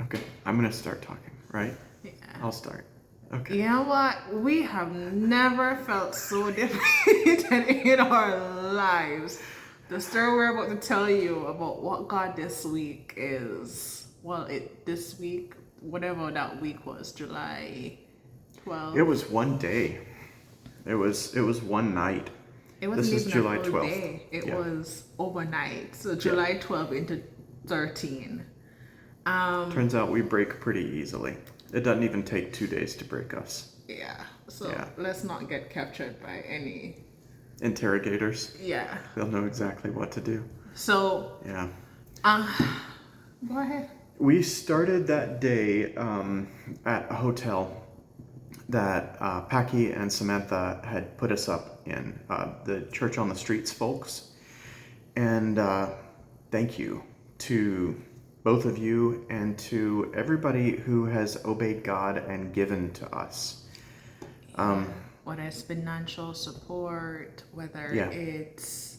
Okay, I'm gonna start talking, right? Yeah. I'll start. Okay. You know what? We have never felt so defeated in our lives. The story we're about to tell you about what God this week is, well, this week, whatever that week was, July It 12th. was one day. It was one night. It This wasn't is even a July full 12th. day. It Yeah. was overnight. So Yeah. July 12th into 13. Turns out we break pretty easily. It doesn't even take 2 days to break us. Yeah. So Yeah. let's not get captured by any. Interrogators. Yeah. They'll know exactly what to do. So, Yeah. go ahead. We started that day at a hotel that Packy and Samantha had put us up in, the Church on the Streets folks. And thank you to both of you and to everybody who has obeyed God and given to us. Whether it's financial support, whether Yeah. it's,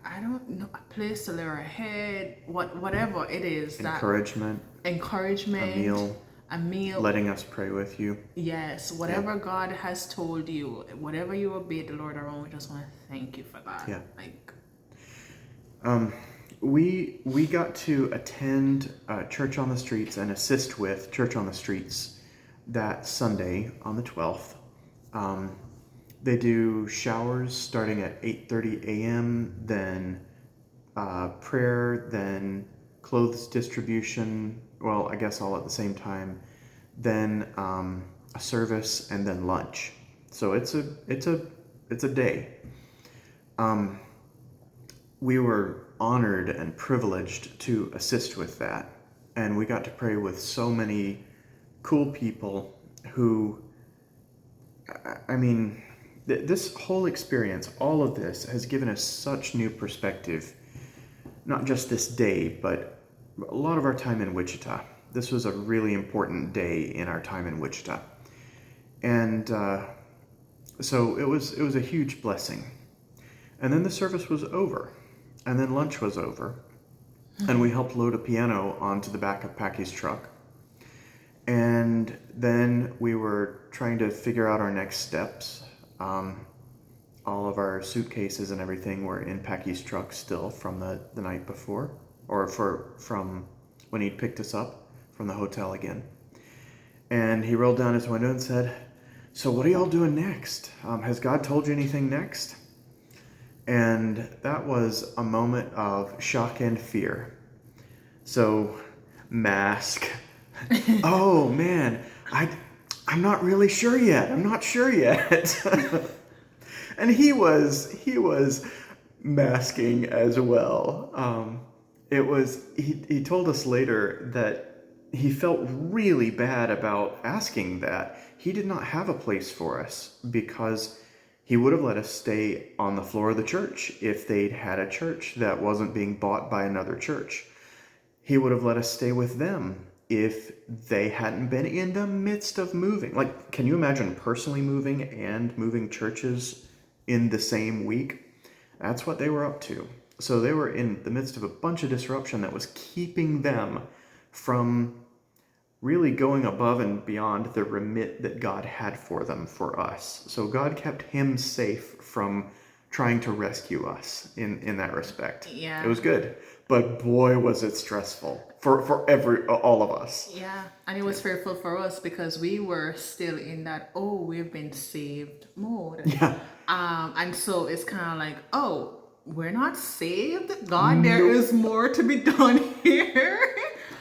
I don't know, a place to lay our head, whatever it is, Encouragement, that encouragement, a meal, letting us pray with you. yes, whatever God has told you, whatever you obey the Lord around, we just want to thank you for that. Yeah. Like, We got to attend Church on the Streets and assist with Church on the Streets that Sunday on the 12th. They do showers starting at 8:30 a.m., then prayer, then clothes distribution, well, I guess all at the same time, then a service, and then lunch. So it's a day. We were honored and privileged to assist with that, and we got to pray with so many cool people who, I mean, this whole experience, all of this has given us such new perspective, not just this day, but a lot of our time in Wichita. This was a really important day in our time in Wichita. And so it was a huge blessing. And then the service was over. And then lunch was over. And we helped load a piano onto the back of Packy's truck. And then we were trying to figure out our next steps. All of our suitcases and everything were in Packy's truck still from the night before, or from when he'd picked us up from the hotel again. And he rolled down his window and said, "So what are y'all doing next? Has God told you anything next?" And that was a moment of shock and fear. So, mask. Oh man, I'm not really sure yet. I'm not sure yet. And he was masking as well. He told us later that he felt really bad about asking that. He did not have a place for us because he would have let us stay on the floor of the church if they'd had a church that wasn't being bought by another church. He would have let us stay with them if they hadn't been in the midst of moving. Like, can you imagine personally moving and moving churches in the same week? That's what they were up to. So they were in the midst of a bunch of disruption that was keeping them from really going above and beyond the remit that God had for them, for us. So God kept him safe from trying to rescue us in that respect. Yeah. It was good. But boy, was it stressful for all of us. yeah, and it was fearful for us because we were still in that, oh, we've been saved mode. Yeah. And so it's kind of like, oh, we're not saved. God, there is more to be done here.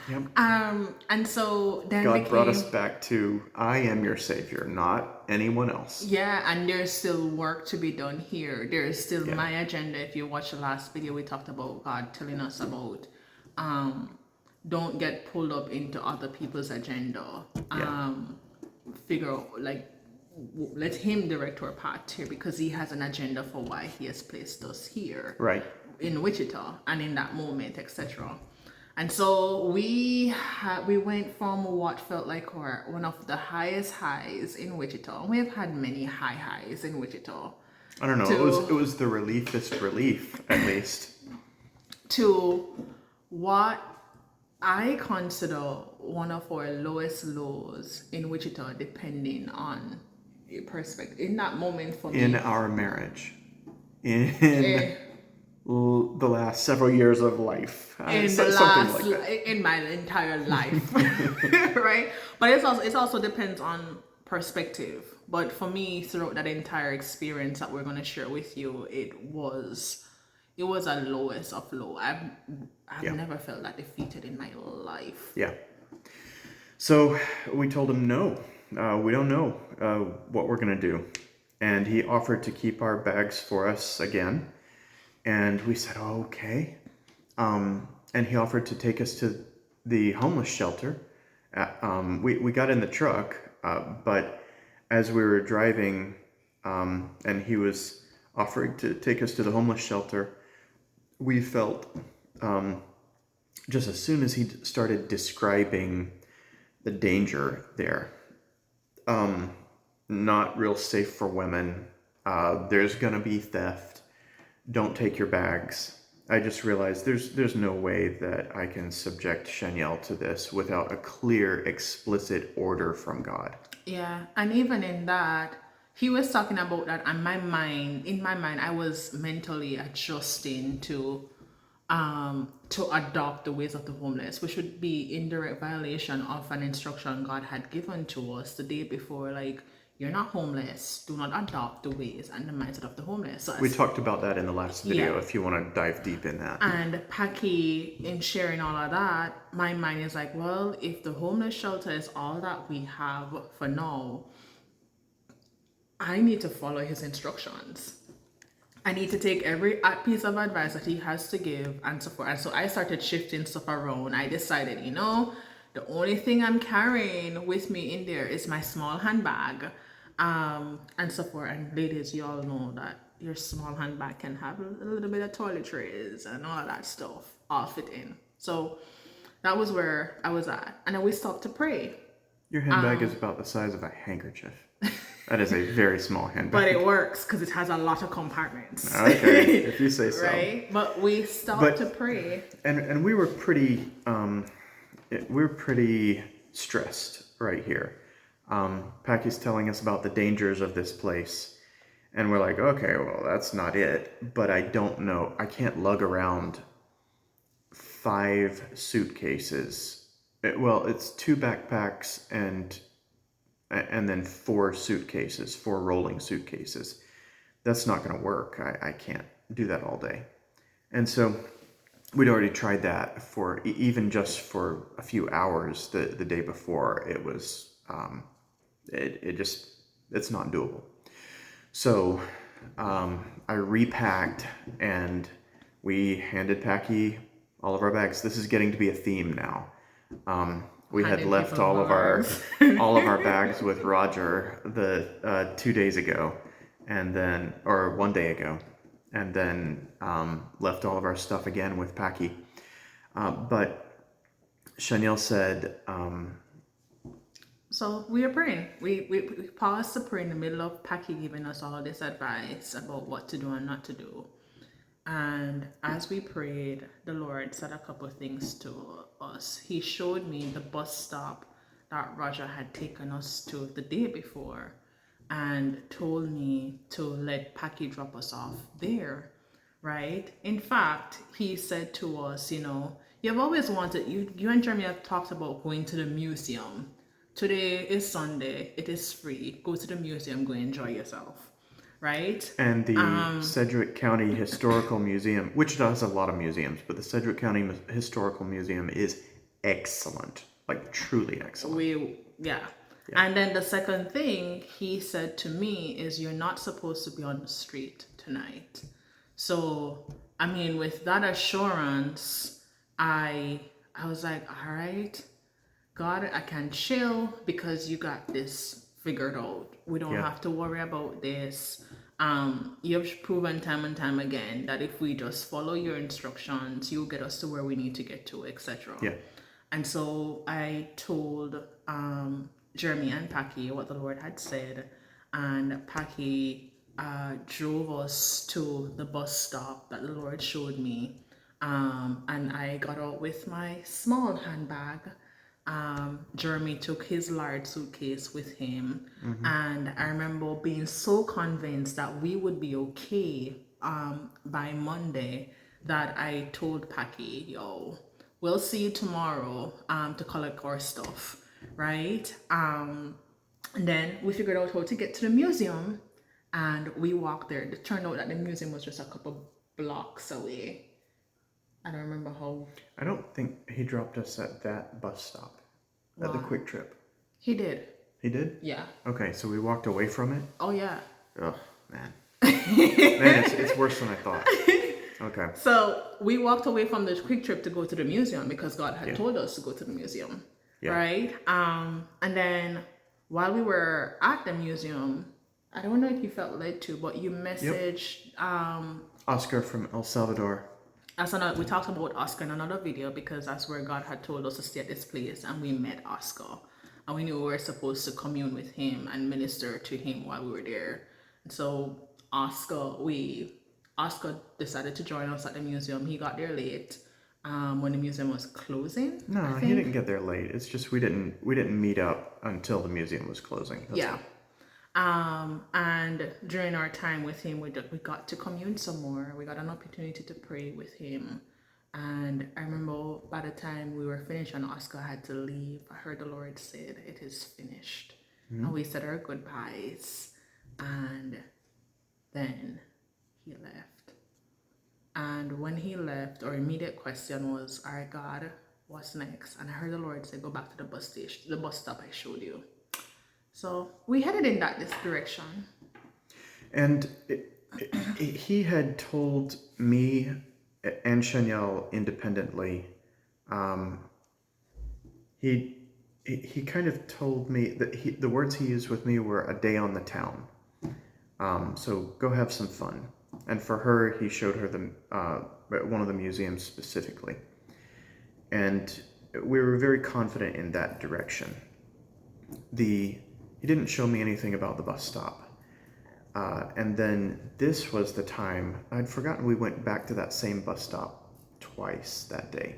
Yep. And so then God brought us back to, I am your savior, not anyone else. yeah, and there's still work to be done here. There is still my agenda. If you watch the last video, we talked about God telling us about don't get pulled up into other people's agenda. Figure out, like, let him direct our path here because he has an agenda for why he has placed us here. Right. In Wichita and in that moment, etc. And so we went from what felt like one of the highest highs in Wichita. We've had many high highs in Wichita. I don't know. It was the reliefest relief, at least. To what I consider one of our lowest lows in Wichita, depending on your perspective. In that moment for in me, our marriage, in eh, the last several years of life, in the something last like that. in my entire life, right? But it also depends on perspective. But for me, throughout that entire experience that we're gonna share with you, it was a lowest of low. I've Yeah, never felt that defeated in my life. yeah. So we told him no, we don't know what we're gonna do, and he offered to keep our bags for us again, and we said, oh, okay. And he offered to take us to the homeless shelter. We got in the truck, but as we were driving, and he was offering to take us to the homeless shelter, we felt, just as soon as he started describing the danger there, not real safe for women, there's gonna be theft, don't take your bags. I just realized there's no way that I can subject Shanielle to this without a clear, explicit order from God. Yeah, and even in that, he was talking about that, and in my mind, I was mentally adjusting to adopt the ways of the homeless, which would be in direct violation of an instruction God had given to us the day before. Like, you're not homeless. Do not adopt the ways and the mindset of the homeless. So We talked about that in the last yeah. video if you want to dive deep in that. And Paki, in sharing all of that, my mind is like, well, if the homeless shelter is all that we have for now, I need to follow his instructions. I need to take every piece of advice that he has to give and so forth. And so I started shifting stuff around. I decided, the only thing I'm carrying with me in there is my small handbag, and so forth. And ladies, you all know that your small handbag can have a little bit of toiletries and all of that stuff all fit in. So that was where I was at. And then we stopped to pray. Your handbag is about the size of a handkerchief. That is a very small handbag. But it works because it has a lot of compartments. Okay, if you say so. Right? But we stopped to pray. And we were pretty stressed right here. Packy's telling us about the dangers of this place. And we're like, okay, well, that's not it. But I don't know. I can't lug around 5 suitcases. It's 2 backpacks and then 4 suitcases, 4 rolling suitcases. That's not going to work. I can't do that all day. And so we'd already tried that for even just for a few hours the day before. It was, it's not doable. So I repacked and we handed Packy all of our bags. This is getting to be a theme now. We had left all of our bags with Roger the 2 days ago, and then, or 1 day ago, and then left all of our stuff again with Packy. But Shanielle said, so we were praying. We paused to pray in the middle of Packy giving us all this advice about what to do and not to do. And as we prayed, the Lord said a couple of things to us. He showed me the bus stop that Roger had taken us to the day before and told me to let Packy drop us off there, right? In fact, he said to us, you've always wanted, you and Jeremy have talked about going to the museum. Today is Sunday, it is free. Go to the museum, go enjoy yourself. Right? And the Sedgwick County Historical Museum, which does a lot of museums, but the Sedgwick County Historical Museum is excellent, like truly excellent. Yeah. And then the second thing he said to me is, you're not supposed to be on the street tonight. So, with that assurance, I was like, all right, God, I can chill because you got this figured out. We don't have to worry about this. You've proven time and time again that if we just follow your instructions, you'll get us to where we need to get to, etc. Yeah. And so I told Jeremy and Packy what the Lord had said, and Packy drove us to the bus stop that the Lord showed me. And I got out with my small handbag. Jeremy took his large suitcase with him. And I remember being so convinced that we would be okay by Monday that I told Paki, yo, we'll see you tomorrow to collect our stuff, right? And then we figured out how to get to the museum and we walked there. It turned out that the museum was just a couple blocks away. I don't remember how. I don't think he dropped us at that bus stop, at the Quick Trip. He did. He did? Yeah. Okay, so we walked away from it? Oh, yeah. Oh, man. Man, it's worse than I thought. Okay. So we walked away from the Quick Trip to go to the museum because God had told us to go to the museum. Yeah. Right? And then while we were at the museum, I don't know if you felt led to, but you messaged Oscar from El Salvador. we talked about Oscar in another video because that's where God had told us to stay at this place, and we met Oscar, and we knew we were supposed to commune with him and minister to him while we were there. And so Oscar decided to join us at the museum. He got there late when the museum was closing. No, he didn't get there late. It's just we didn't meet up until the museum was closing. That's all. And during our time with him, we got to commune some more. We got an opportunity to pray with him. And I remember by the time we were finished and Oscar had to leave, I heard the Lord said, "It is finished." And we said our goodbyes. And then he left. And when he left, our immediate question was, all right, God, what's next? And I heard the Lord say, go back to the bus station, the bus stop I showed you. So we headed in this direction. And he had told me and Chanel independently. He kind of told me that the words he used with me were a day on the town. So go have some fun. And for her, he showed her one of the museums specifically. And we were very confident in that direction. He didn't show me anything about the bus stop. And then this was the time, I'd forgotten we went back to that same bus stop twice that day.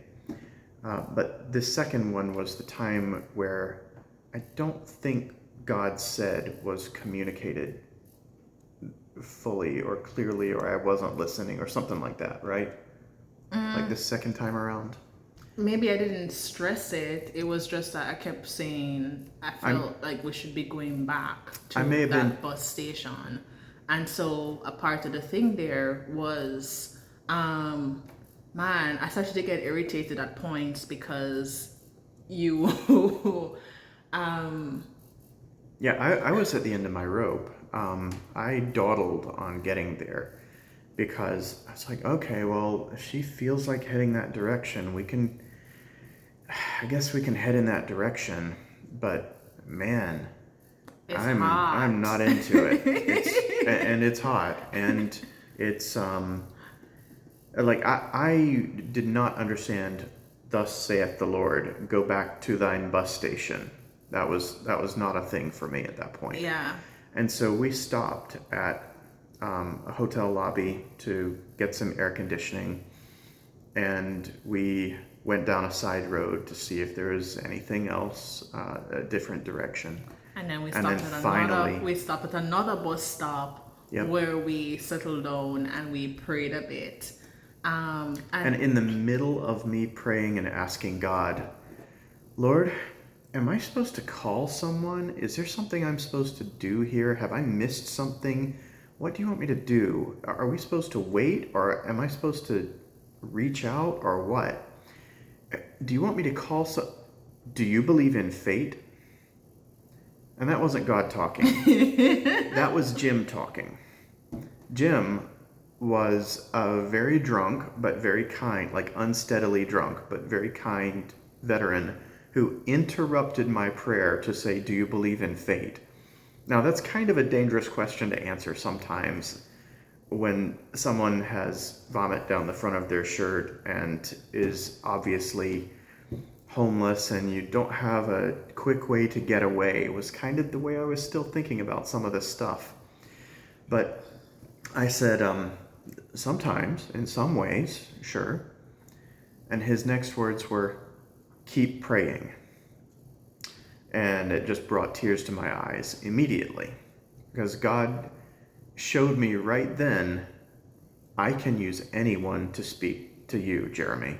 But the second one was the time where I don't think God said was communicated fully or clearly, or I wasn't listening or something like that, right? Like the second time around. Maybe I didn't stress it. It was just that I kept saying I felt like we should be going back to that bus station. And so a part of the thing there was, man, I started to get irritated at points because you, Yeah, I was at the end of my rope. I dawdled on getting there because I was like, okay, well, if she feels like heading that direction, I guess we can head in that direction. But man, I'm not into it. And it's hot, and it's like I did not understand. Thus saith the Lord, go back to thine bus station. That was not a thing for me at that point. Yeah. And so we stopped at a hotel lobby to get some air conditioning, and we went down a side road to see if there was anything else, a different direction. And then we stopped at another bus stop where we settled down and we prayed a bit. And in the middle of me praying and asking God, Lord, am I supposed to call someone? Is there something I'm supposed to do here? Have I missed something? What do you want me to do? Are we supposed to wait, or am I supposed to reach out, or what? Do you want me to call do you believe in fate? And that wasn't God talking. That was Jim talking. Jim was a very drunk, but very kind, like unsteadily drunk, but very kind veteran who interrupted my prayer to say, do you believe in fate? Now, that's kind of a dangerous question to answer sometimes when someone has vomit down the front of their shirt and is obviously homeless and you don't have a quick way to get away. It was kind of the way I was still thinking about some of this stuff. But I said, sometimes, in some ways, sure. And his next words were, "Keep praying." And it just brought tears to my eyes immediately, because God showed me right then, I can use anyone to speak to you, Jeremy.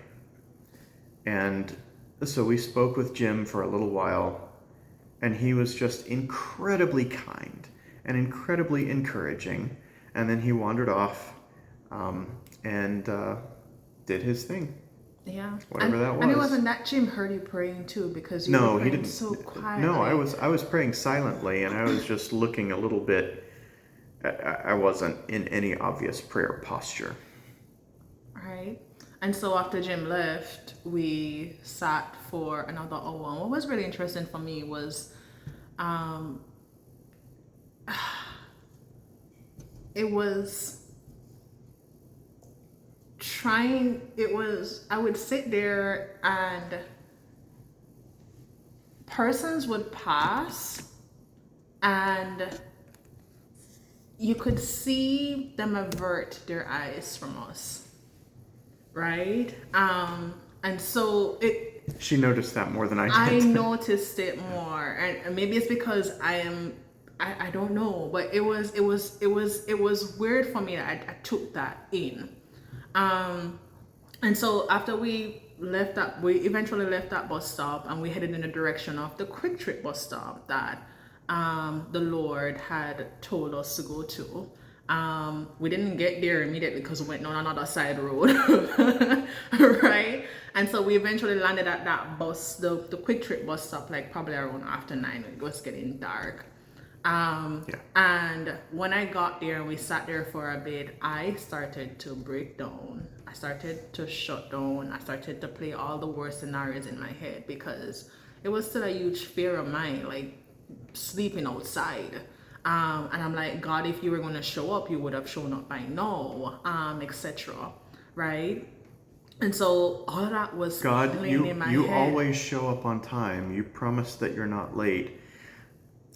And so we spoke with Jim for a little while, and he was just incredibly kind and incredibly encouraging. And then he wandered off and did his thing. Yeah. Whatever that was. And it wasn't that Jim heard you praying too, because you No, were he praying didn't. so quietly. No, I was praying silently, and I was just looking a little bit. I wasn't in any obvious prayer posture. Right. And so after Jim left, we sat for another hour. And what was really interesting for me was it was I would sit there and persons would pass and you could see them avert their eyes from us, right? And so She noticed that more than I I did. noticed it more, and maybe it's because I don't know, but it was weird for me that I took that in. And so after we eventually left that bus stop, and we headed in the direction of the Quick Trip bus stop that the Lord had told us to go to. We didn't get there immediately because we went on another side road, right? And so we eventually landed at that bus, the Quick Trip bus stop, like probably around after 9. It was getting dark. And when I got there and we sat there for a bit, I started to break down. I started to shut down. I started to play all the worst scenarios in my head, because it was still a huge fear of mine, like sleeping outside. And I'm like, God, if you were going to show up, you would have shown up by now, etc. Right? And so all of that was God, playing in my you head. always show up on time. You promise that you're not late.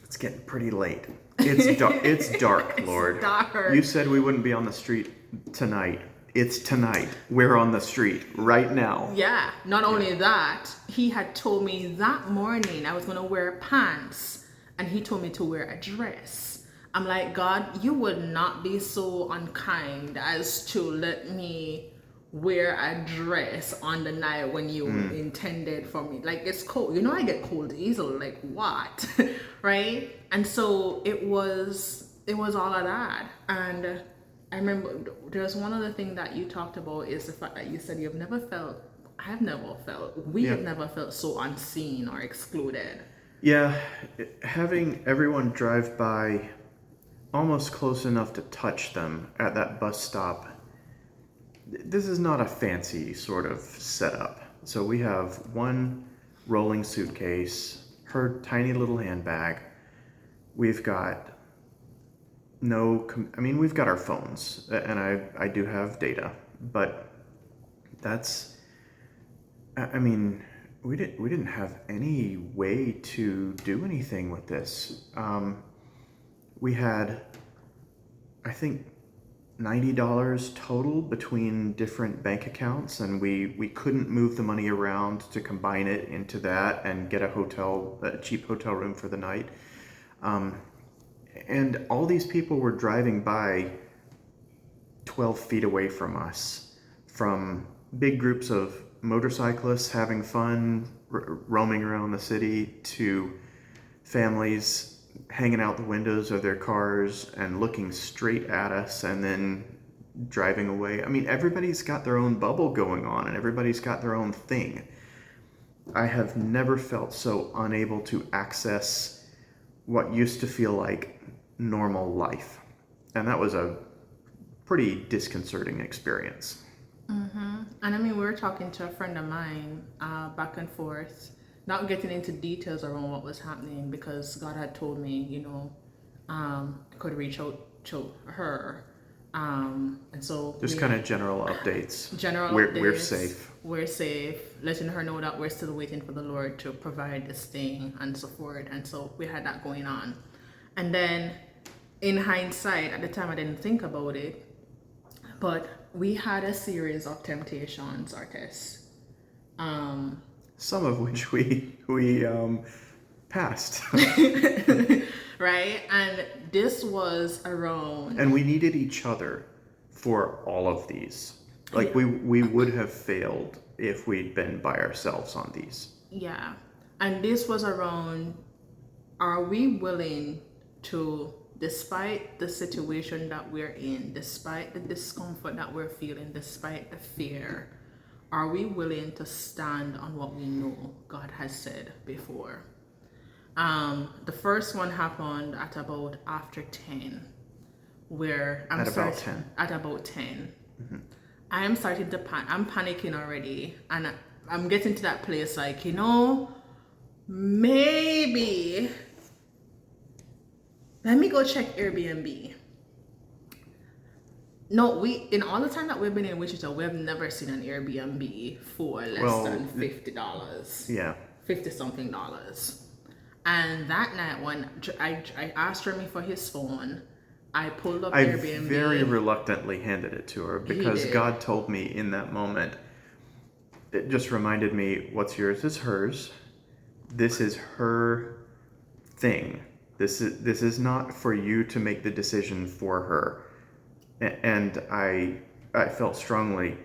It's getting pretty late. It's dark. It's dark, Lord. Dark. You said we wouldn't be on the street tonight. It's tonight. We're on the street right now. Yeah. Not only that, he had told me that morning I was going to wear pants, and he told me to wear a dress. I'm like, God, you would not be so unkind as to let me wear a dress on the night when you intended for me. Like, it's cold. You know, I get cold easily. Like, what? Right? And so it was all of that. And I remember there's one other thing that you talked about, is the fact that you said we have never felt so unseen or excluded. Yeah, having everyone drive by almost close enough to touch them at that bus stop. This is not a fancy sort of setup. So we have one rolling suitcase, her tiny little handbag. We've got we've got our phones, and I do have data, but we didn't have any way to do anything with this. We had, I think, $90 total between different bank accounts, and we couldn't move the money around to combine it into that and get a cheap hotel room for the night. And all these people were driving by 12 feet away from us, from big groups of motorcyclists having fun, roaming around the city, to families hanging out the windows of their cars and looking straight at us and then driving away. I mean, everybody's got their own bubble going on, and everybody's got their own thing. I have never felt so unable to access what used to feel like normal life. And that was a pretty disconcerting experience. Mm-hmm. And I mean, we were talking to a friend of mine back and forth, not getting into details around what was happening, because God had told me, could reach out to her. And so just kind of general updates. We're safe. We're safe, letting her know that we're still waiting for the Lord to provide this thing and so forth. And so we had that going on. And then in hindsight, at the time I didn't think about it, but we had a series of temptations or tests Some of which we passed. Right? And this was around. And we needed each other for all of these. Like we would have failed if we'd been by ourselves on these. Yeah. And this was around, are we willing to, despite the situation that we're in, despite the discomfort that we're feeling, despite the fear, are we willing to stand on what we know God has said before? The first one happened at about after 10, where I'm At about 10. At about 10. I am starting to I'm panicking already, and I'm getting to that place like, maybe let me go check Airbnb. No, in all the time that we've been in Wichita, we have never seen an Airbnb for less than $50. Yeah. 50 something dollars. And that night when I asked Remy for his phone, I pulled up Airbnb. I very reluctantly handed it to her because God told me in that moment, it just reminded me, what's yours is hers. This is her thing. This is not for you to make the decision for her. And I felt strongly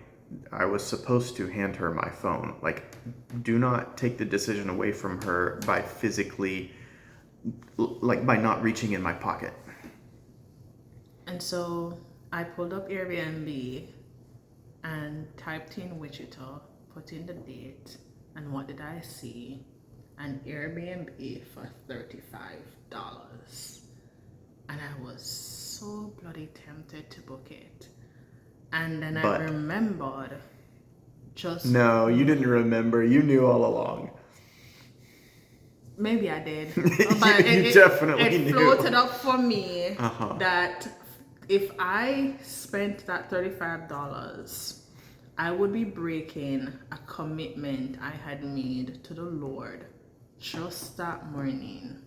I was supposed to hand her my phone. Like, do not take the decision away from her by physically, like by not reaching in my pocket. And so I pulled up Airbnb and typed in Wichita, put in the date, and what did I see? An Airbnb for $35. And I was so bloody tempted to book it. And then I remembered just... No, you didn't remember. You knew all along. Maybe I did. But you definitely knew. It floated up for me that if I spent that $35, I would be breaking a commitment I had made to the Lord just that morning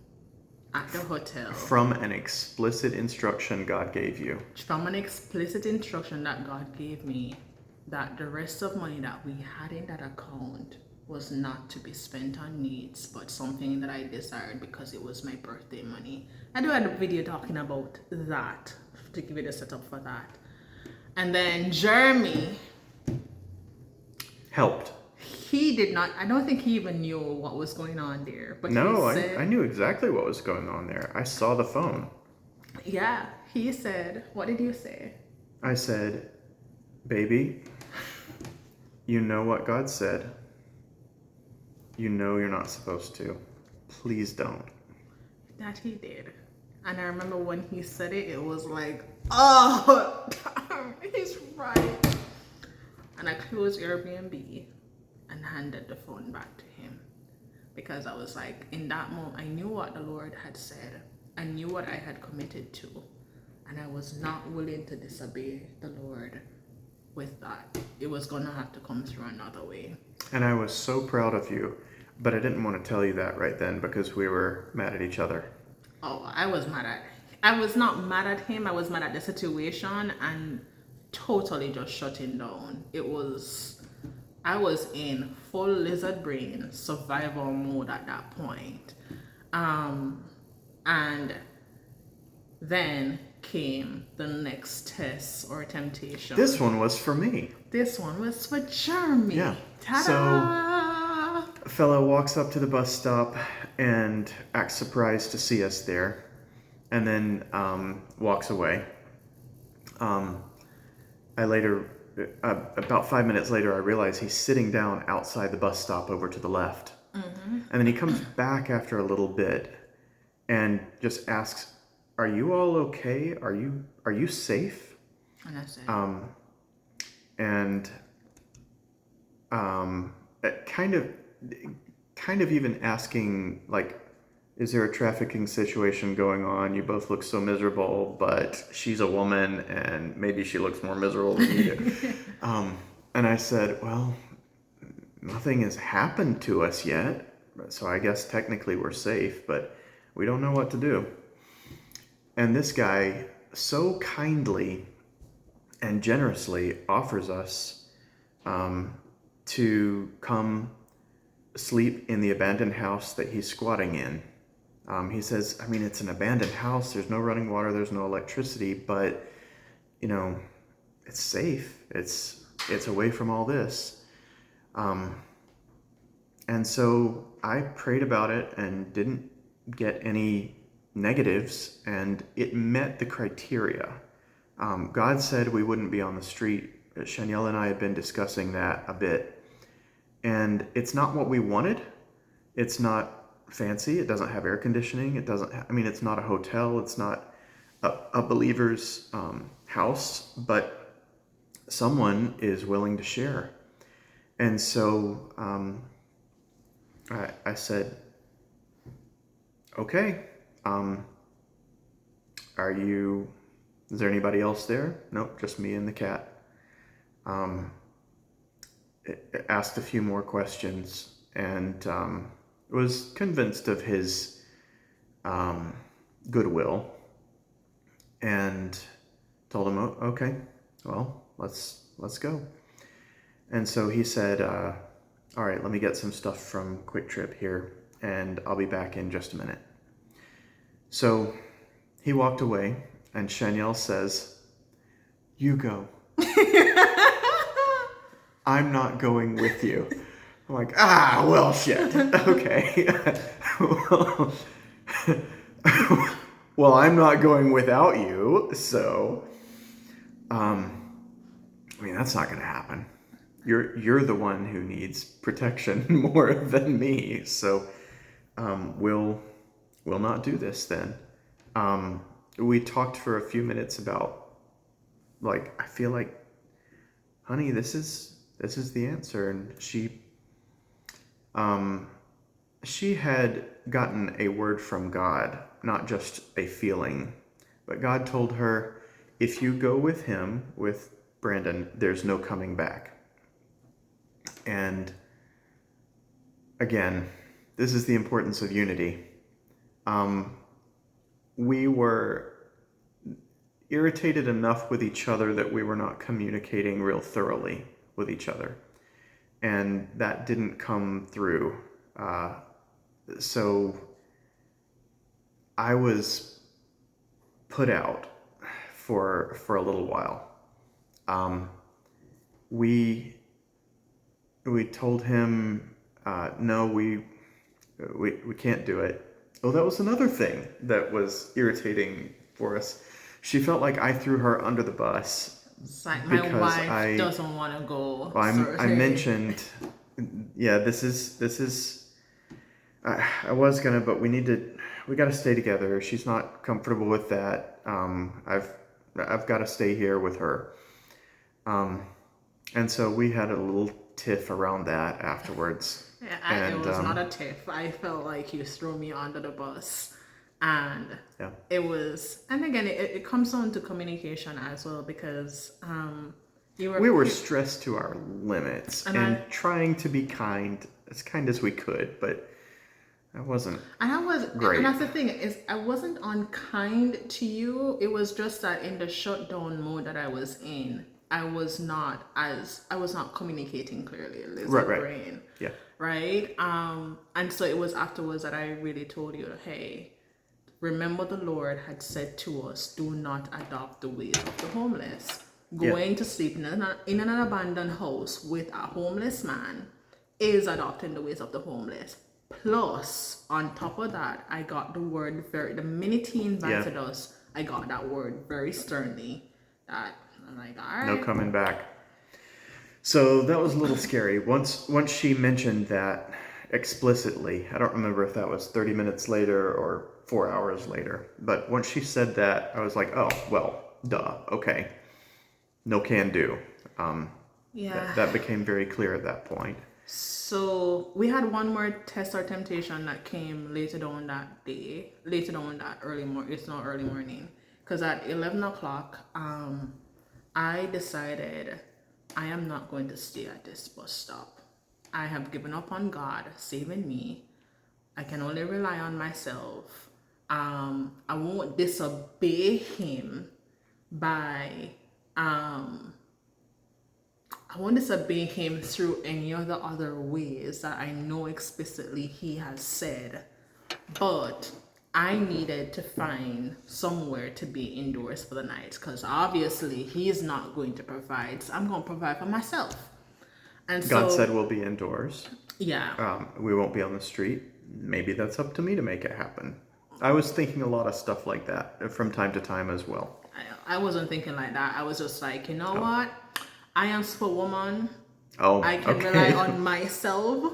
at the hotel. From an explicit instruction God gave you. From an explicit instruction that God gave me, that the rest of money that we had in that account was not to be spent on needs, but something that I desired because it was my birthday money. I do have a video talking about that, to give you the setup for that. And then Jeremy helped. He did not, I don't think he even knew what was going on there. But no, he said, I knew exactly what was going on there. I saw the phone. Yeah, he said, what did you say? I said, baby, you know what God said. You know you're not supposed to. Please don't. That he did. And I remember when he said it, it was like, oh, he's right. And I closed Airbnb and handed the phone back to him. Because I was like, in that moment, I knew what the Lord had said. I knew what I had committed to. And I was not willing to disobey the Lord with that. It was going to have to come through another way. And I was so proud of you. But I didn't want to tell you that right then because we were mad at each other. Oh, I was not mad at him. I was mad at the situation and totally just shutting down. I was in full lizard brain survival mode at that point. And then came the next test or temptation. This one was for me. This one was for Jeremy. Yeah. Ta-da! So, a fellow walks up to the bus stop and acts surprised to see us there, and then walks away. About 5 minutes later, I realize he's sitting down outside the bus stop over to the left. Mm-hmm. And then he comes back after a little bit and just asks, "Are you all okay? Are you safe?" And I said, kind of even asking, like, is there a trafficking situation going on? You both look so miserable, but she's a woman and maybe she looks more miserable than you do. And I said, well, nothing has happened to us yet, so I guess technically we're safe, but we don't know what to do. And this guy so kindly and generously offers us to come sleep in the abandoned house that he's squatting in. He says, I mean, it's an abandoned house. There's no running water. There's no electricity, but you know, it's safe. It's away from all this. And so I prayed about it and didn't get any negatives, and it met the criteria. God said we wouldn't be on the street. Shanielle and I had been discussing that a bit. And it's not what we wanted. It's not fancy. It doesn't have air conditioning. It doesn't, it's not a hotel. It's not a believer's house, but someone is willing to share. And so I said, okay, is there anybody else there? Nope, just me and the cat. Asked a few more questions and was convinced of his goodwill and told him, oh, okay, well, let's go. And so he said, all right, let me get some stuff from Quick Trip here and I'll be back in just a minute. So he walked away and Shanielle says, you go. I'm not going with you. I'm like, well, shit. Okay. Well, I'm not going without you. So, that's not going to happen. You're the one who needs protection more than me. So, we'll not do this then. We talked for a few minutes about, I feel like, honey, this is the answer. And she had gotten a word from God, not just a feeling, but God told her, if you go with him, with Brandon, there's no coming back. And again, this is the importance of unity. We were irritated enough with each other that we were not communicating real thoroughly with each other. And that didn't come through. So I was put out for a little while. We told him, no, we can't do it. Oh, that was another thing that was irritating for us. She felt like I threw her under the bus. It's like my wife doesn't want to go. Well, I mentioned, yeah, this is. I was gonna, but we got to stay together. She's not comfortable with that. I've got to stay here with her. And so we had a little tiff around that afterwards. Yeah, it was not a tiff. I felt like you threw me under the bus. And yeah. It was, and again, it comes down to communication as well, because we were stressed to our limits and trying to be as kind as we could, but I wasn't. And I was great. And that's the thing, is I wasn't unkind to you. It was just that in the shutdown mode that I was in, I was not communicating clearly. Right. Brain. Yeah. Right. And so it was afterwards that I really told you, hey, remember the Lord had said to us, do not adopt the ways of the homeless. Going to sleep in an abandoned house with a homeless man is adopting the ways of the homeless. Plus, on top of that, I got the word the minute he invited us, I got that word very sternly. That I'm like, all right. No coming back. So that was a little scary. Once she mentioned that explicitly, I don't remember if that was 30 minutes later or 4 hours later, but once she said that, I was like, oh, well, duh, okay. No can do. That became very clear at that point. So we had one more test or temptation that came later on that day, early morning. It's not early morning, because at 11 o'clock, I decided I am not going to stay at this bus stop. I have given up on God saving me. I can only rely on myself. I won't disobey him by I I want to obey him through any of the other ways that I know explicitly he has said, but I needed to find somewhere to be indoors for the night because obviously he is not going to provide, so I'm going to provide for myself. And God so, said we'll be indoors. yeah, We won't be on the street. Maybe that's up to me to make it happen. I was thinking a lot of stuff like that from time to time as well. I wasn't thinking like that. I was just like, you know what? I am superwoman. Oh, I can rely okay. on myself.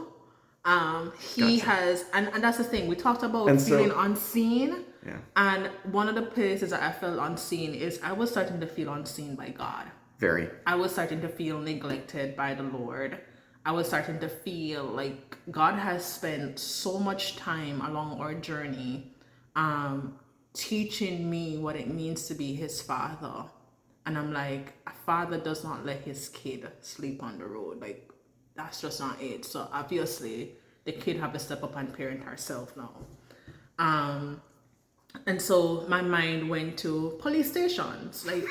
He Gotcha. has, and that's the thing. We talked about And feeling so, unseen. yeah, And one of the places that I felt unseen is I was starting to feel unseen by God. very. I was starting to feel neglected by the Lord. I was starting to feel like God has spent so much time along our journey teaching me what it means to be his father. And I'm like, a father does not let his kid sleep on the road. Like, that's just not it. So obviously, the kid have to step up and parent herself now. And so my mind went to police stations. Like,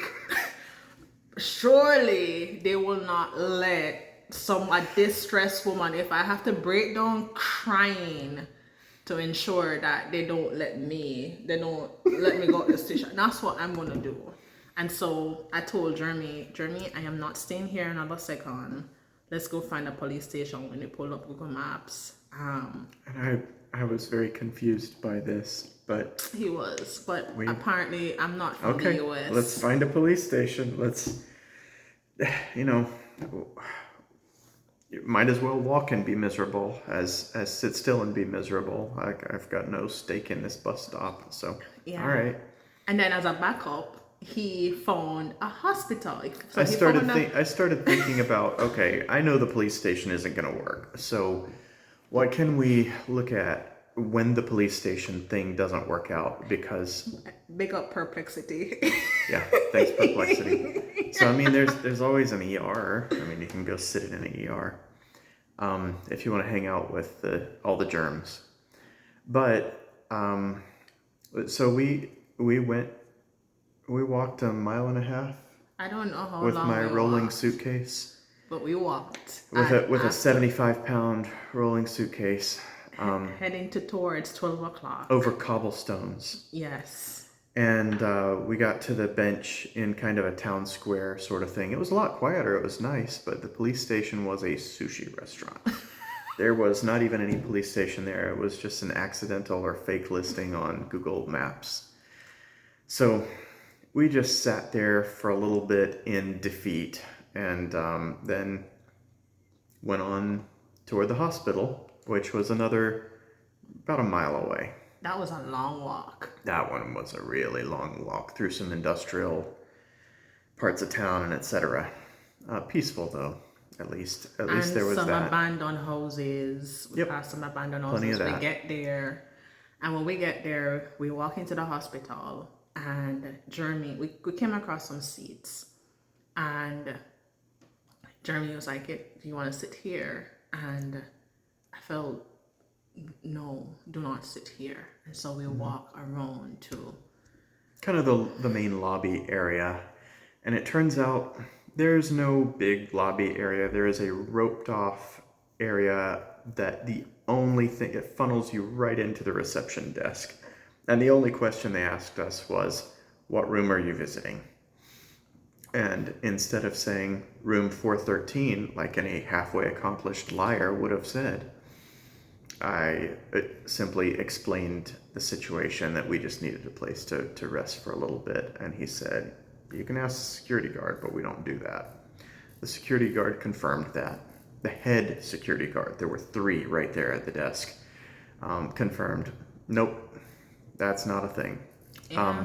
surely they will not let a distressed woman, if I have to break down crying to ensure that they don't let me go to the station. That's what I'm gonna do. And so I told Jeremy, I am not staying here another second. Let's go find a police station. When you pull up Google Maps. And I was very confused by this, but He was, but apparently I'm not from okay, the US. let's find a police station. Let's, you know, you might as well walk and be miserable as sit still and be miserable. I've got no stake in this bus stop, so Yeah. all right. And then as a backup, he found a hospital. So I he started found I started thinking about, okay, I know the police station isn't going to work. So what can we look at when the police station thing doesn't work out? Because big up perplexity. yeah, thanks perplexity. So I mean, there's always an ER. I mean, you can go sit in an ER if you want to hang out with all the germs. But so we walked a mile and a half I don't know how with long my we rolling walked, suitcase. but we walked. With And a after 75-pound rolling suitcase heading towards 12 o'clock. over cobblestones. Yes. And we got to the bench in kind of a town square sort of thing. It was a lot quieter. It was nice, but the police station was a sushi restaurant. There was not even any police station there. It was just an accidental or fake listing on Google Maps. So we just sat there for a little bit in defeat and then went on toward the hospital, which was about a mile away. That was a long walk. That one was a really long walk through some industrial parts of town and etc. Peaceful though, at least there was some that. abandoned houses. We Yep. passed some abandoned Plenty houses. of We that. get there, and when we get there, we walk into the hospital, and Jeremy, we came across some seats, and Jeremy was like, "Do you want to sit here?" And I felt, no, do not sit here. And so we walk around to Kind of the main lobby area, and it turns out there's no big lobby area. There is a roped off area that the only thing, it funnels you right into the reception desk. And the only question they asked us was, what room are you visiting? And instead of saying room 413, like any halfway accomplished liar would have said, I simply explained the situation, that we just needed a place to rest for a little bit. And he said, you can ask the security guard, but we don't do that. The security guard confirmed that. The head security guard, there were 3 right there at the desk, confirmed, nope, that's not a thing. yeah.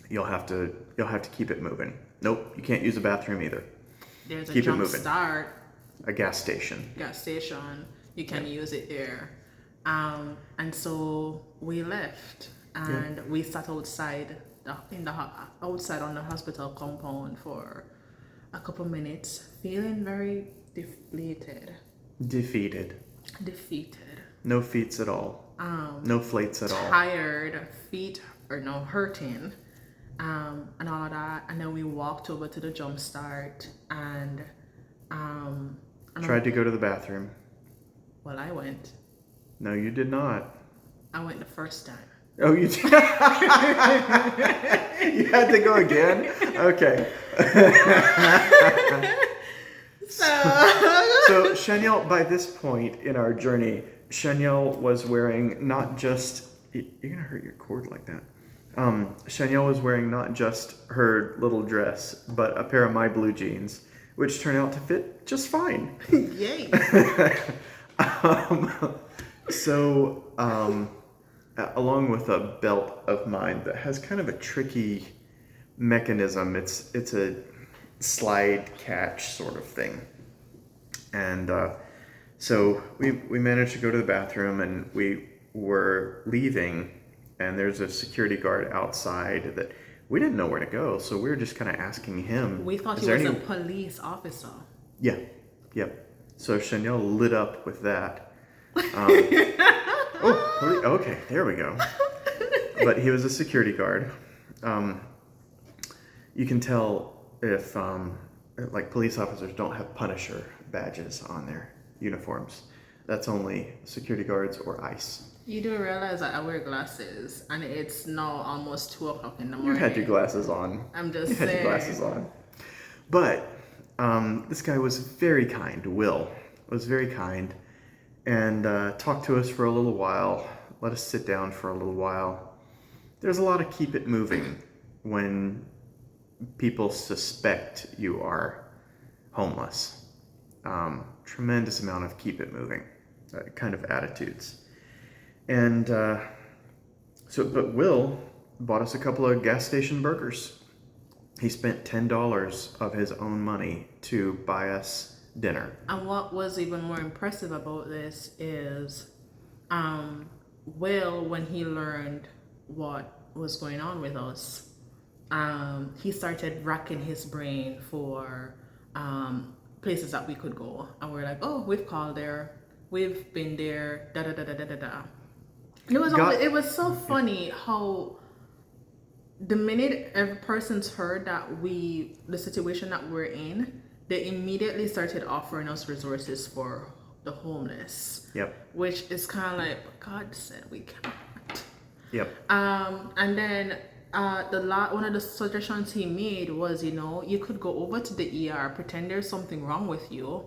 You'll have to keep it moving. Nope, you can't use a bathroom either. There's a Keep it jump moving. start A gas station. you can use it there. And so we left and we sat outside outside on the hospital compound for a couple minutes, feeling very deflated. Defeated. No feats at all. No flates at all. Tired, feet hurting, and all of that. And then we walked over to the jump start, and And Tried to go to the bathroom. well, I went. No, you did not. I went the first time. Oh, you did. You had to go again? Okay. So Chanel, by this point in our journey, Chanel was wearing not just, you're going to hurt your cord like that. Chanel was wearing not just her little dress, but a pair of my blue jeans, which turned out to fit just fine. Yay. Along with a belt of mine that has kind of a tricky mechanism, it's a slide catch sort of thing. And so we managed to go to the bathroom, and we were leaving, and there's a security guard outside that we didn't know where to go, so we were just kind of asking him. We thought he was a police officer. Yeah, yep. So Chanel lit up with that. Okay, there we go. But he was a security guard. You can tell if like police officers don't have Punisher badges on their uniforms. That's only security guards or ICE. You do realize that I wear glasses, and it's now almost 2 o'clock in the morning. You had your glasses on. I'm just saying. You had your glasses on. But this guy was very kind. Will was very kind, and talked to us for a little while. Let us sit down for a little while. There's a lot of keep it moving when people suspect you are homeless. Tremendous amount of keep it moving kind of attitudes. And but Will bought us a couple of gas station burgers. He spent $10 of his own money to buy us dinner. And what was even more impressive about this is Will, when he learned what was going on with us, he started racking his brain for places that we could go. And we're like, oh, we've called there, we've been there, da da da da da da da. And it was so funny how the minute every person's heard that the situation that we're in, they immediately started offering us resources for the homeless. Yep. Which is kind of like, God said we cannot. Yep. And then one of the suggestions he made was, you could go over to the ER, pretend there's something wrong with you,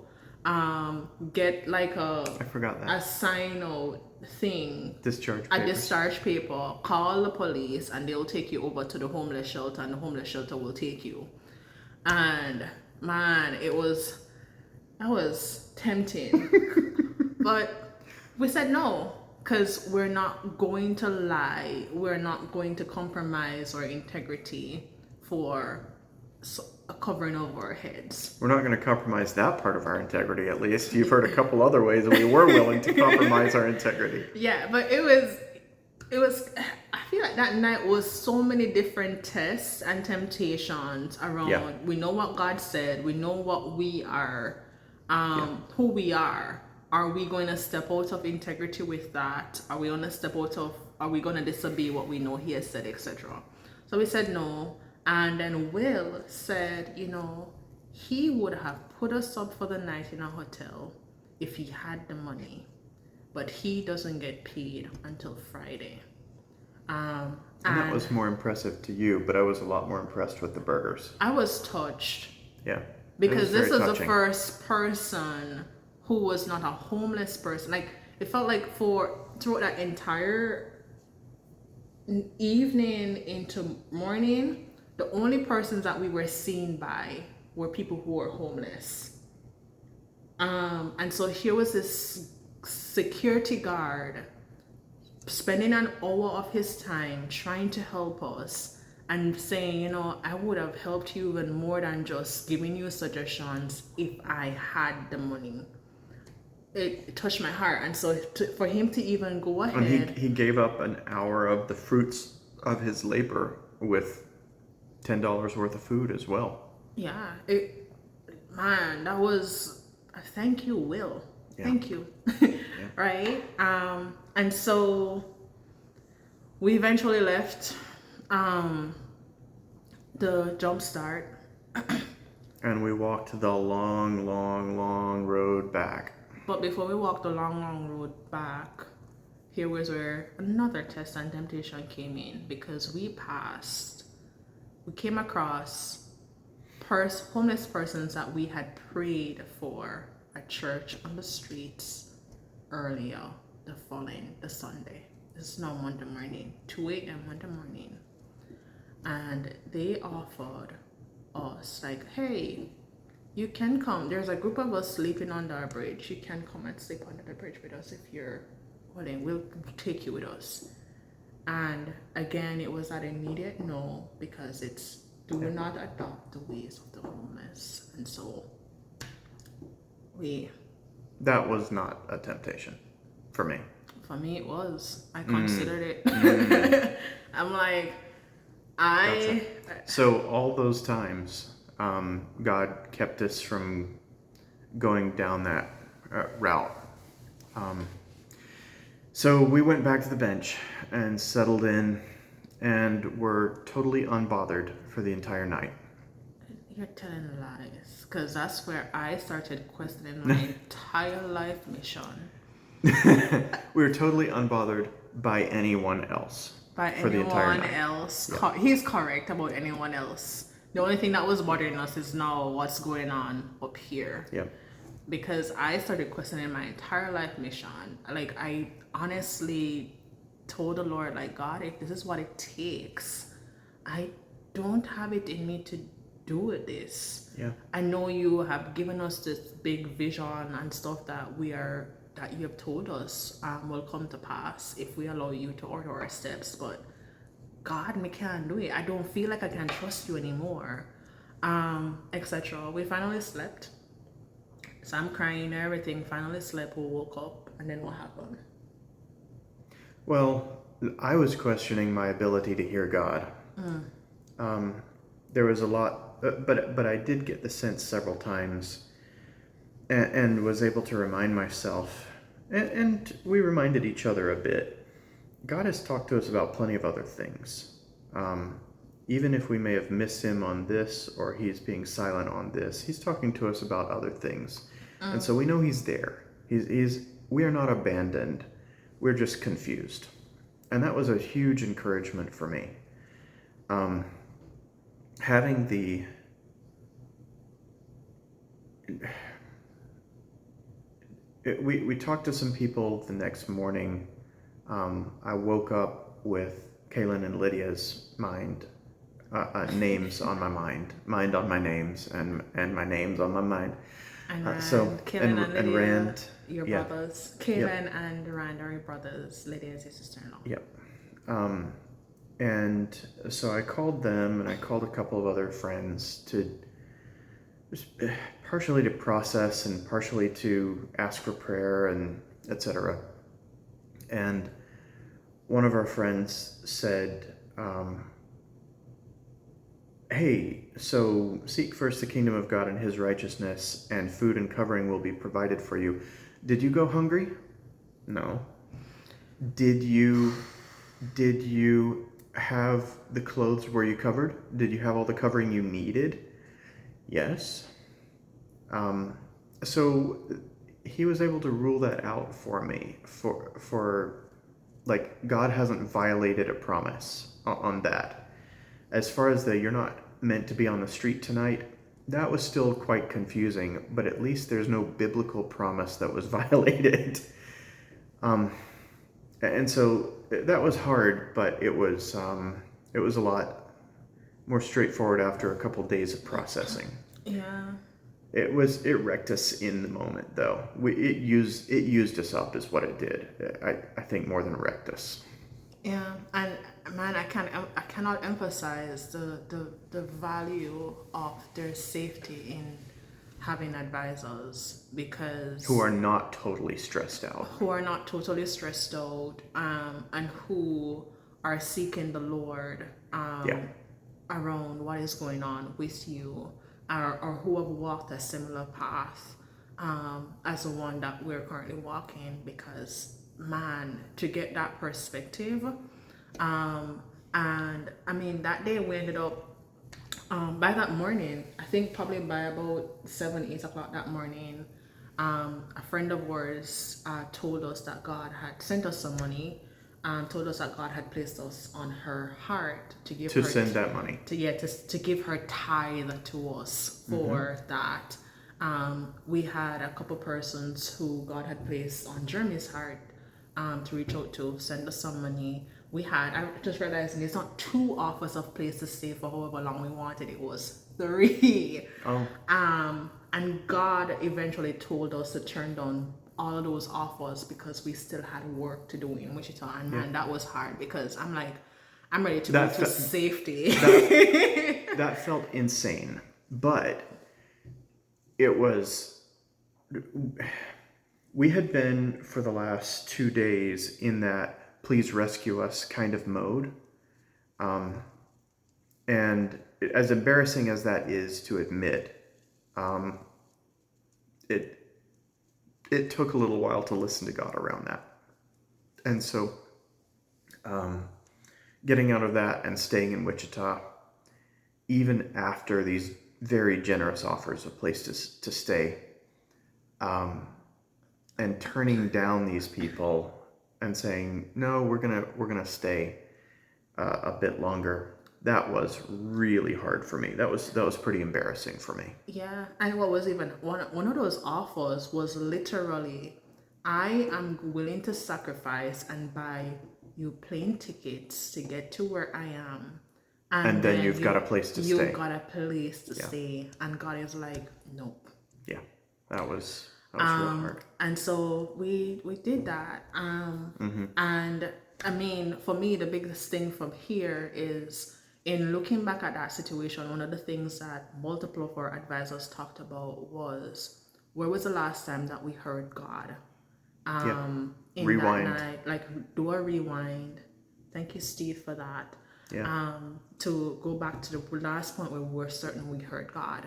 get like a sign out thing, discharge paper, call the police, and they'll take you over to the homeless shelter, and the homeless shelter will take you. And man, that was tempting. But we said no, because we're not going to lie, we're not going to compromise our integrity for a covering over our heads. We're not going to compromise that part of our integrity, at least. You've heard a couple other ways that we were willing to compromise our integrity. Yeah, but it was, I feel like that night was so many different tests and temptations around. Yeah. We know what God said. We know what we are, who we are. Are we going to step out of integrity with that? Are we going to disobey what we know he has said, etc.? So we said no. And then Will said, he would have put us up for the night in a hotel if he had the money, but he doesn't get paid until Friday. And that was more impressive to you, but I was a lot more impressed with the burgers. I was touched. Yeah. Because this was the first person who was not a homeless person. Like, it felt like throughout that entire evening into morning, the only persons that we were seen by were people who were homeless. And so here was this security guard spending an hour of his time trying to help us and saying, I would have helped you even more than just giving you suggestions if I had the money. It touched my heart. And so for him to even go ahead. And he gave up an hour of the fruits of his labor with $10 worth of food as well. Yeah. That was, thank you, Will. Yeah. Thank you. Yeah. Right? And so we eventually left the Jump Start. And we walked the long, long, long road back. But before we walked the long, long road back, here was where another test and temptation came in, because we came across homeless persons that we had prayed for at church on the streets earlier the Sunday. This is now Monday morning, 2 a.m. Monday morning. And they offered us, like, hey, you can come. There's a group of us sleeping under a bridge. You can come and sleep under the bridge with us if you're willing. We'll take you with us. And again, it was an immediate no, because it's do not adopt the ways of the homeless. And so that was not a temptation for me. For me, it was. I considered it. I'm like, Gotcha. So all those times, God kept us from going down that route. So we went back to the bench and settled in, and were totally unbothered for the entire night. You're telling lies, because that's where I started questioning my entire life mission. We were totally unbothered by anyone else. By for the entire anyone night. else. Yeah. He's correct about anyone else. The only thing that was bothering us is now what's going on up here. Yeah. Because I started questioning my entire life mission. Like, I honestly told the Lord, like, God, if this is what it takes, I don't have it in me to do this. Yeah. I know you have given us this big vision and stuff that you have told us will come to pass if we allow you to order our steps. But God, me can't do it. I don't feel like I can trust you anymore, etc. We finally slept. So I'm crying and everything. Finally slept. We woke up, and then what happened? Well, I was questioning my ability to hear God. There was a lot, but I did get the sense several times, and was able to remind myself, and we reminded each other a bit. God has talked to us about plenty of other things. Even if we may have missed him on this, or he's being silent on this, he's talking to us about other things. And so we know he's there. We are not abandoned. We're just confused. And that was a huge encouragement for me. Having we talked to some people the next morning. I woke up with Kaylin and Lydia's names on my mind on my names, and my names on my mind. And Kaylin and Rand, your brothers. Kaylin and Rand are your brothers. Lydia is your sister-in-law. Yep. And so I called them, and I called a couple of other friends to just partially to process and partially to ask for prayer and etc. And one of our friends said, hey, so seek first the kingdom of God and his righteousness, and food and covering will be provided for you. Did you go hungry? No. Did you have the clothes were you covered? Did you have all the covering you needed? Yes. So he was able to rule that out for me, for like, God hasn't violated a promise on that. As far as you're not meant to be on the street tonight, that was still quite confusing, but at least there's no biblical promise that was violated. And so that was hard, but it was a lot more straightforward after a couple days of processing. Yeah. It wrecked us in the moment, though. It used us up, is what it did. I think more than wrecked us. Yeah, and man, I cannot emphasize the value of their safety in having advisors, because who are not totally stressed out. And who are seeking the Lord around what is going on with you. Or who have walked a similar path as the one that we're currently walking, because man, to get that perspective, and I mean, that day we ended up By that morning, I think probably by about 7, 8 o'clock that morning, a friend of ours told us that God had sent us some money. Told us that God had placed us on her heart to give To her send that money. to give her tithe to us for that. We had a couple persons who God had placed on Jeremy's heart to reach out to, send us some money. I just realized it's not 2 offers of place to stay for however long we wanted, it was 3. Oh, And God eventually told us to turn down all of those offers because we still had work to do in Wichita. And man, that was hard because I'm like, I'm ready to go to safety. that felt insane, but it was. We had been for the last 2 days in that please rescue us kind of mode. And as embarrassing as that is to admit, it it took a little while to listen to God around that. And so getting out of that and staying in Wichita, even after these very generous offers of places to stay, and turning down these people and saying, no, we're gonna stay a bit longer. That was really hard for me. That was pretty embarrassing for me. Yeah, and what was even one of those offers was literally, I am willing to sacrifice and buy you plane tickets to get to where I am, And then you've got a place to stay. You got a place to stay, and God is like, nope. Yeah, that was real hard. And so we did that. And I mean, for me, the biggest thing from here is in looking back at that situation, one of the things that multiple of our advisors talked about was, where was the last time that we heard God? In Rewind. that night, like do a rewind. Thank you, Steve, for that. Yeah. To go back to the last point where we were certain we heard God.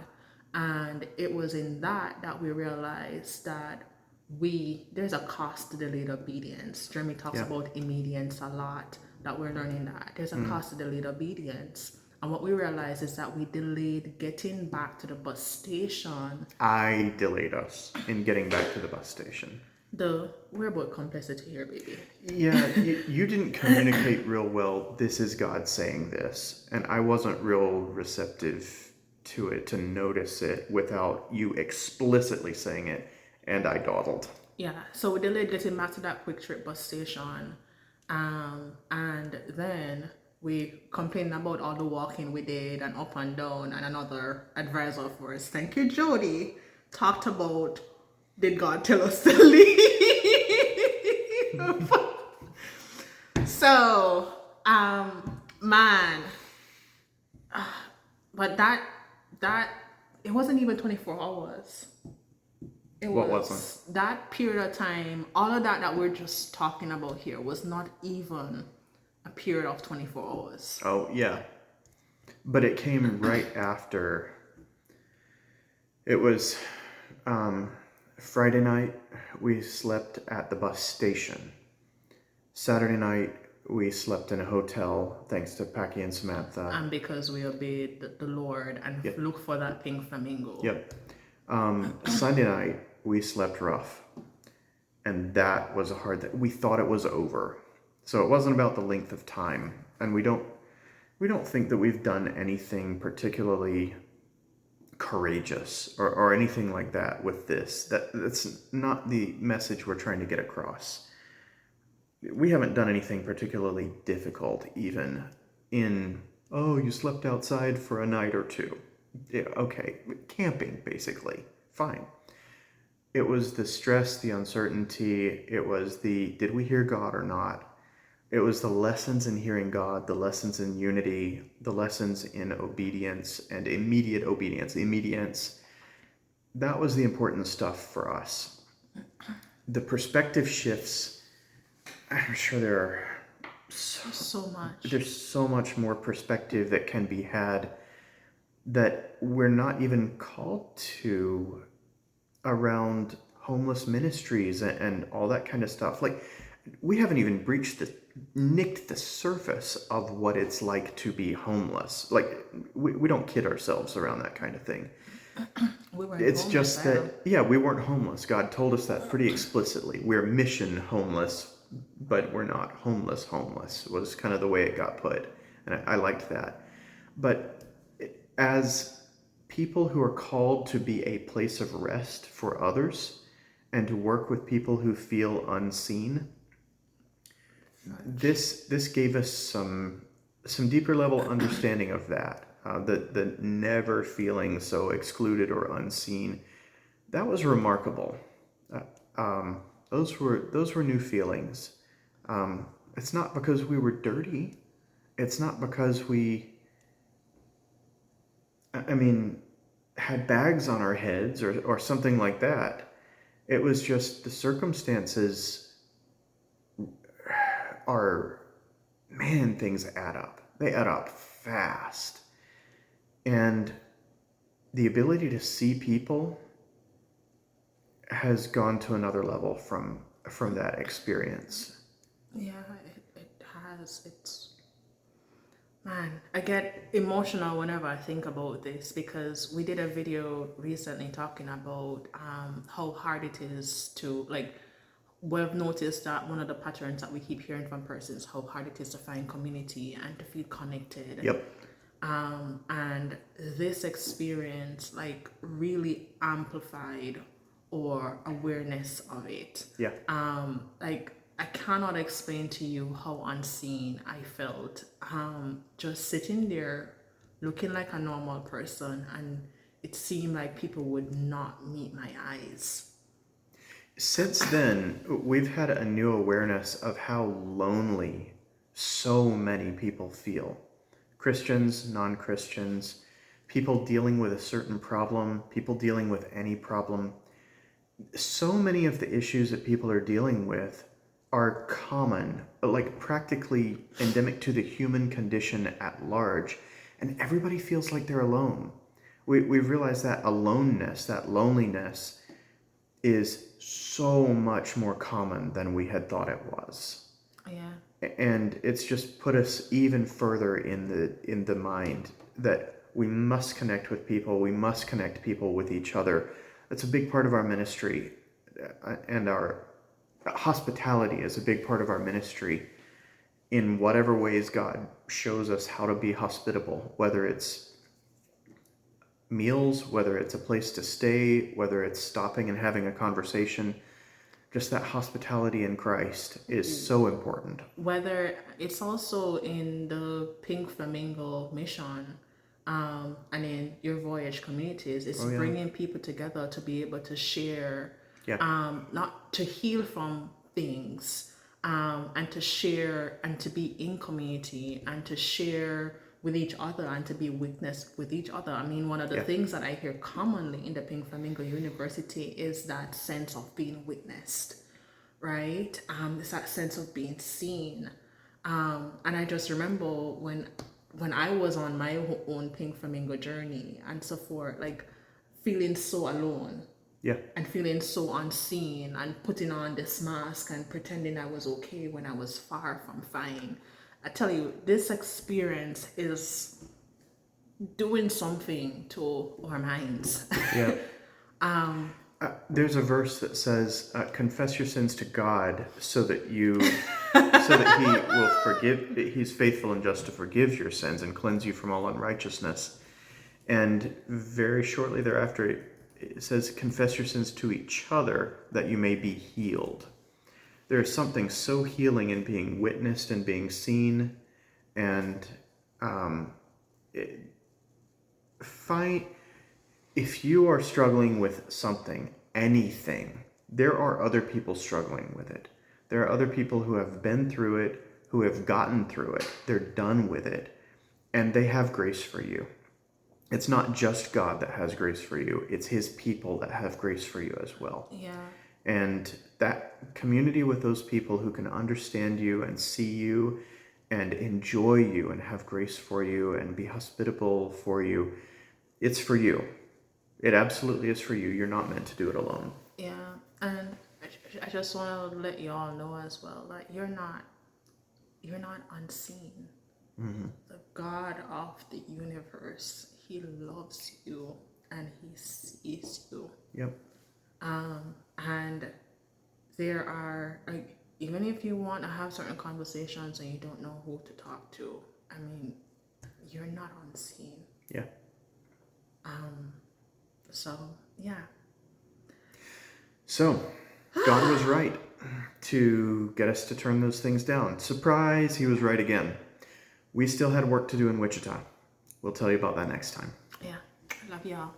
And it was in that we realized that there's a cost to delayed obedience. Jeremy talks about obedience a lot, that we're learning that there's a cost to delayed obedience. And what we realized is that we delayed getting back to the bus station. I delayed us in getting back to the bus station. We're about complexity here, baby. Yeah, you didn't communicate real well. This is God saying this, and I wasn't real receptive to it, to notice it without you explicitly saying it, and I dawdled. Yeah, so we delayed getting back to that quick trip bus station, and then we complained about all the walking we did and up and down, and another advisor of ours, thank you, Jody, talked about, did God tell us to leave? So, man, but that it wasn't even 24 hours. What wasn't? That period of time, all of that we're just talking about here was not even a period of 24 hours. Oh, yeah. But it came right after. It was Friday night, we slept at the bus station. Saturday night, we slept in a hotel, thanks to Packy and Samantha. And because we obeyed the Lord and looked for that pink flamingo. Yep. Sunday night, we slept rough. And that was a hard we thought it was over. So it wasn't about the length of time. And we don't think that we've done anything particularly courageous or anything like that with this. That's not the message we're trying to get across. We haven't done anything particularly difficult, even in, you slept outside for a night or two. Yeah, okay, camping, basically. Fine. It was the stress, the uncertainty, it was did we hear God or not? It was the lessons in hearing God, the lessons in unity, the lessons in obedience and immediate obedience. That was the important stuff for us. The perspective shifts, I'm sure there are so much. There's so much more perspective that can be had that we're not even called to around homeless ministries and all that kind of stuff. Like, we haven't even nicked the surface of what it's like to be homeless. Like, we don't kid ourselves around that kind of thing. We weren't It's homeless just either. that, yeah, we weren't homeless. God told us that pretty explicitly. We're mission homeless, but we're not homeless, was kind of the way it got put. And I liked that. But as people who are called to be a place of rest for others and to work with people who feel unseen, this gave us some deeper level understanding of that. The never feeling so excluded or unseen. That was remarkable. Those were new feelings. It's not because we were dirty. It's not because I mean, had bags on our heads or something like that. It was just the circumstances are, man, things add up. They add up fast. And the ability to see people has gone to another level from that experience. Yeah, it has. It's, man, I get emotional whenever I think about this because we did a video recently talking about how hard it is to, like, we've noticed that one of the patterns that we keep hearing from persons, how hard it is to find community and to feel connected. Yep. And this experience like really amplified or awareness of it. Yeah. Like I cannot explain to you how unseen I felt. Just sitting there looking like a normal person, and it seemed like people would not meet my eyes. Since then, we've had a new awareness of how lonely so many people feel. Christians, non-Christians, people dealing with a certain problem, people dealing with any problem. So many of the issues that people are dealing with are common, like practically endemic to the human condition at large, and everybody feels like they're alone. We've realized that aloneness, that loneliness, is so much more common than we had thought it was. Yeah. And it's just put us even further in the mind that we must connect with people. We must connect people with each other. That's a big part of our ministry, and our hospitality is a big part of our ministry. In whatever ways God shows us how to be hospitable, whether it's meals, whether it's a place to stay, whether it's stopping and having a conversation. Just that hospitality in Christ is so important. Whether it's also in the Pink Flamingo mission, and in your voyage communities, it's bringing people together to be able to share, not to heal from things, and to share and to be in community and to share with each other and to be witness with each other. I mean, one of the things that I hear commonly in the Pink Flamingo University is that sense of being witnessed, right? It's that sense of being seen. And I just remember when I was on my own Pink Flamingo journey and so forth, like feeling so alone. Yeah. And feeling so unseen and putting on this mask and pretending I was okay when I was far from fine. I tell you, this experience is doing something to our minds. Yeah. There's a verse that says, "Confess your sins to God, so that He will forgive. He's faithful and just to forgive your sins and cleanse you from all unrighteousness." And very shortly thereafter, it says, "Confess your sins to each other, that you may be healed." There's something so healing in being witnessed and being seen, and if you are struggling with something, anything, there are other people struggling with it. There are other people who have been through it, who have gotten through it. They're done with it, and they have grace for you. It's not just God that has grace for you. It's His people that have grace for you as well. Yeah. And that community with those people who can understand you and see you and enjoy you and have grace for you and be hospitable for you, it's for you. It absolutely is for you. You're not meant to do it alone. Yeah. And I just want to let you all know as well that you're not unseen. The God of the universe, He loves you and He sees you. Yep. And there are, like, even if you want to have certain conversations and you don't know who to talk to, I mean, you're not unseen. Yeah. So yeah. So, God was right to get us to turn those things down. Surprise, He was right again. We still had work to do in Wichita. We'll tell you about that next time. Yeah. I love y'all.